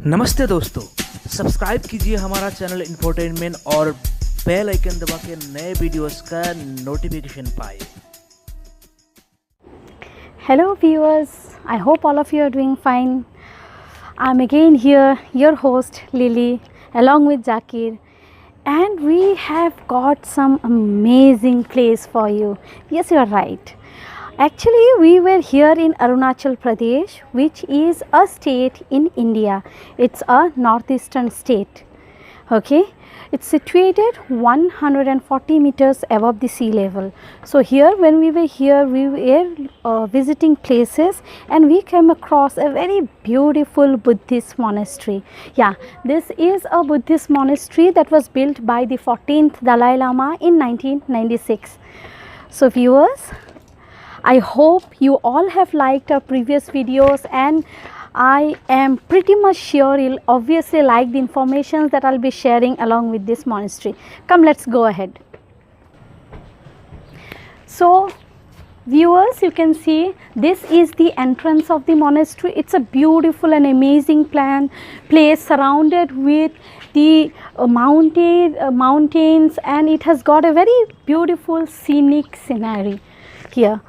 नमस्ते दोस्तों, सब्सक्राइब कीजिए हमारा चैनल इंफोटेनमेंट और बेल आइकन दबा के नए वीडियोस का नोटिफिकेशन पाएं। Hello viewers, I hope all of you are doing fine. I'm again here, your host Lily, along with Zakir, and we have got some amazing place for you. Yes, you are right. Actually, we were here in Arunachal Pradesh, which is a state in India. It's a northeastern state. Okay, it's situated 140 meters above the sea level. So here, when we were here, we were visiting places, and we came across a very beautiful Buddhist monastery. Yeah, this is a Buddhist monastery that was built by the 14th Dalai Lama in 1996. So viewers, I hope you all have liked our previous videos, and I am pretty much sure you'll obviously like the information that I'll be sharing along with this monastery. Come, let's go ahead. So viewers, you can see this is the entrance of the monastery. It's a beautiful and amazing place surrounded with the mountains, and it has got a very beautiful scenic scenery here.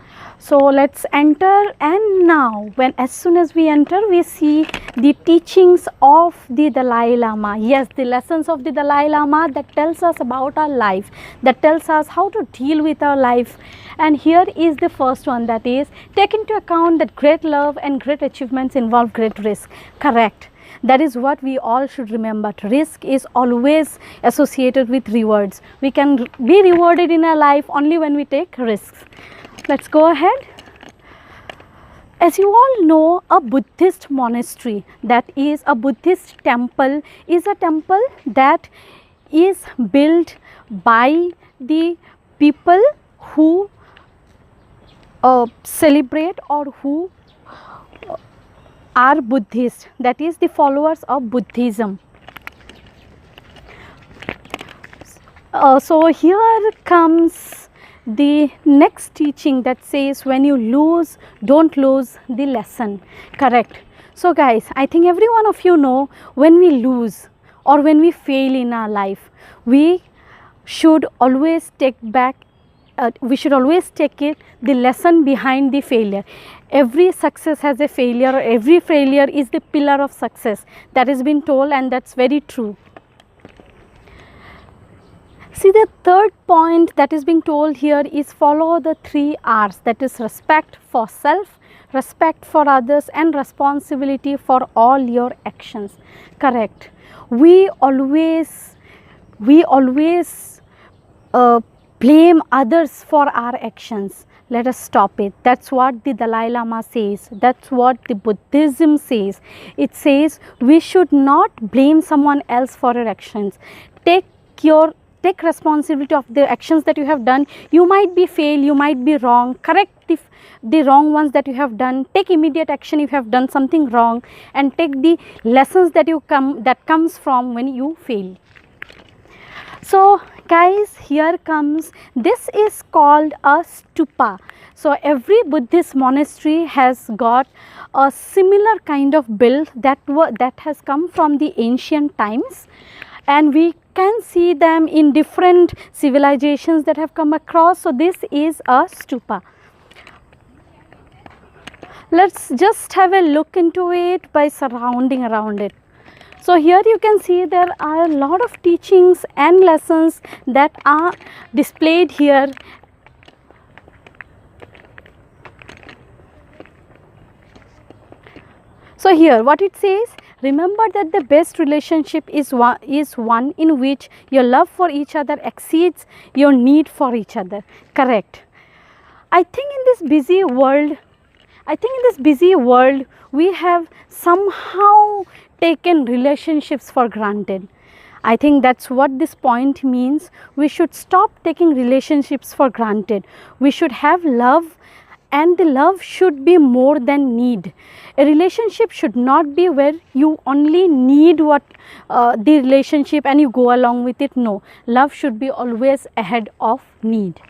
So let's enter, and now as soon as we enter, we see the teachings of the Dalai Lama. Yes, the lessons of the Dalai Lama that tells us about our life, that tells us how to deal with our life. And here is the first one, that is, take into account that great love and great achievements involve great risk. Correct. That is what we all should remember. Risk is always associated with rewards. We can be rewarded in our life only when we take risks. Let's go ahead. As you all know, a Buddhist monastery, that is a Buddhist temple, is a temple that is built by the people who celebrate or who are Buddhist, that is the followers of Buddhism. So here comes the next teaching that says, when you lose, don't lose the lesson. Correct. So guys, I think every one of you know, when we lose or when we fail in our life, we should always take it, the lesson behind the failure. Every success has a failure, every failure is the pillar of success. That has been told, and that's very true. See, the third point that is being told here is follow the 3 R's, that is respect for self, respect for others, and responsibility for all your actions. Correct. We always blame others for our actions. Let us stop it. That's what the Dalai Lama says. That's what the Buddhism says. It says we should not blame someone else for your actions. Take responsibility of the actions that you have done. You might be fail, you might be wrong. Correct the wrong ones that you have done. Take immediate action if you have done something wrong, and take the lessons that comes from when you fail. So guys, here comes, this is called a stupa. So every Buddhist monastery has got a similar kind of build that has come from the ancient times, and we can see them in different civilizations that have come across. So this is a stupa. Let's just have a look into it by surrounding around it. So here you can see there are a lot of teachings and lessons that are displayed here. So here what it says, remember that the best relationship is one in which your love for each other exceeds your need for each other. Correct. I think in this busy world, we have somehow taken relationships for granted. I think that's what this point means. We should stop taking relationships for granted. We should have love, and the love should be more than need. A relationship should not be where you only need the relationship and you go along with it. No, love should be always ahead of need.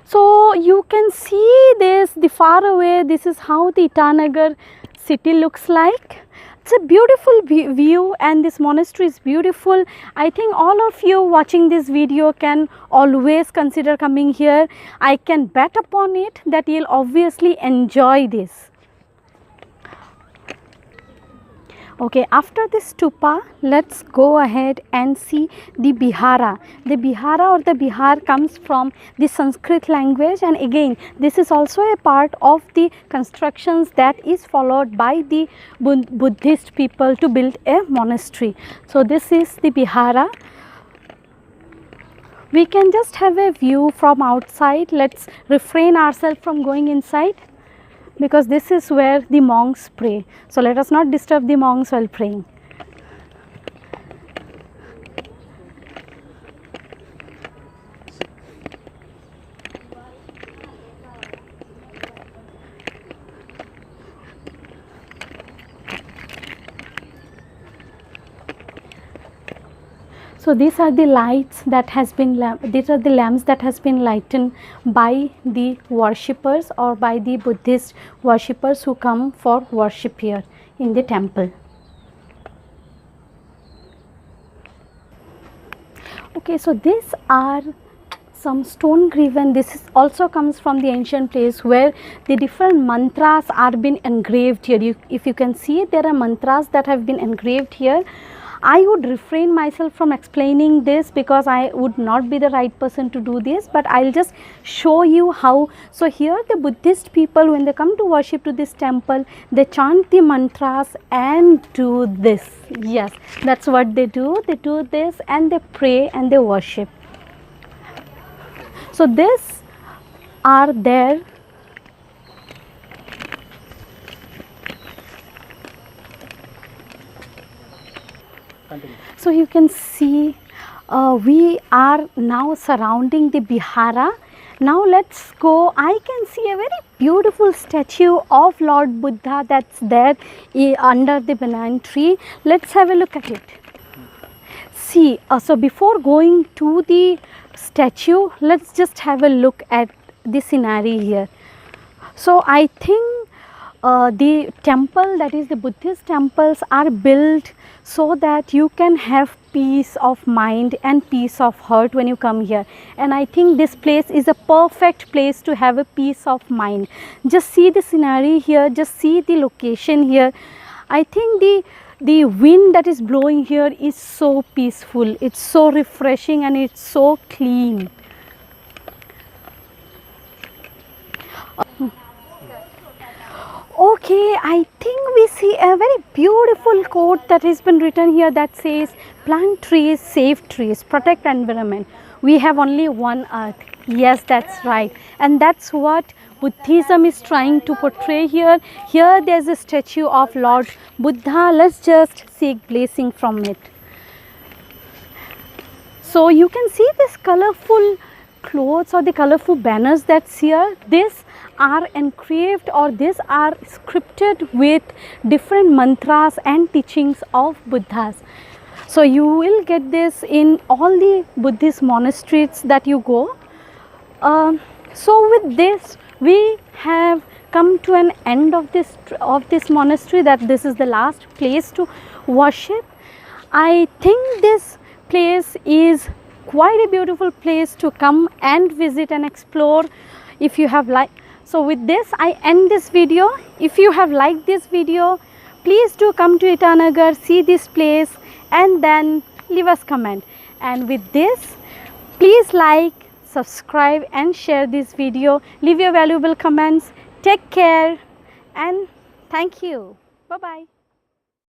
So you can see this, the far away, this is how the Itanagar city looks like. it's a beautiful view, and this monastery is beautiful. I think all of you watching this video can always consider coming here. I can bet upon it that you'll obviously enjoy this. Okay, after this stupa, let's go ahead and see the Bihara. The Bihara or the Bihar comes from the Sanskrit language, and again this is also a part of the constructions that is followed by the Buddhist people to build a monastery. So this is the Bihara. We can just have a view from outside. Let's refrain ourselves from going inside, because this is where the monks pray. So let us not disturb the monks while praying. So these are the lights that has been, these are the lamps that has been lightened by the worshippers or by the Buddhist worshippers who come for worship here in the temple. Okay, so these are some stone graven. This is also comes from the ancient place where the different mantras are been engraved here. If you can see, there are mantras that have been engraved here. I would refrain myself from explaining this because I would not be the right person to do this, but I'll just show you how. So here the Buddhist people, when they come to worship to this temple, they chant the mantras and do this. Yes, that's what they do. They do this and they pray and they worship. So this are there. So you can see we are now surrounding the Bihara. Now let's go. I can see a very beautiful statue of Lord Buddha that's there under the banyan tree. Let's have a look at it. See, so before going to the statue, let's just have a look at the scenery here. So I think the temple, that is the Buddhist temples, are built so that you can have peace of mind and peace of heart when you come here. And I think this place is a perfect place to have a peace of mind. Just see the scenery here, just see the location here. I think the wind that is blowing here is so peaceful, it's so refreshing and it's so clean. Okay, I think we see a very beautiful quote that has been written here that says, plant trees, save trees, protect environment. We have only one earth. Yes, that's right. And that's what Buddhism is trying to portray here. Here there's a statue of Lord Buddha. Let's just seek blessing from it. So you can see this colorful clothes or the colorful banners that's here. These are engraved or these are scripted with different mantras and teachings of Buddhas. So you will get this in all the Buddhist monasteries that you go. So with this we have come to an end of this monastery, that this is the last place to worship. I think this place is quite a beautiful place to come and visit and explore if you have liked. So with this I end this video. If you have liked this video, please do come to Itanagar, see this place and then leave us comment. And with this, please like, subscribe and share this video. Leave your valuable comments. Take care and thank you. Bye bye.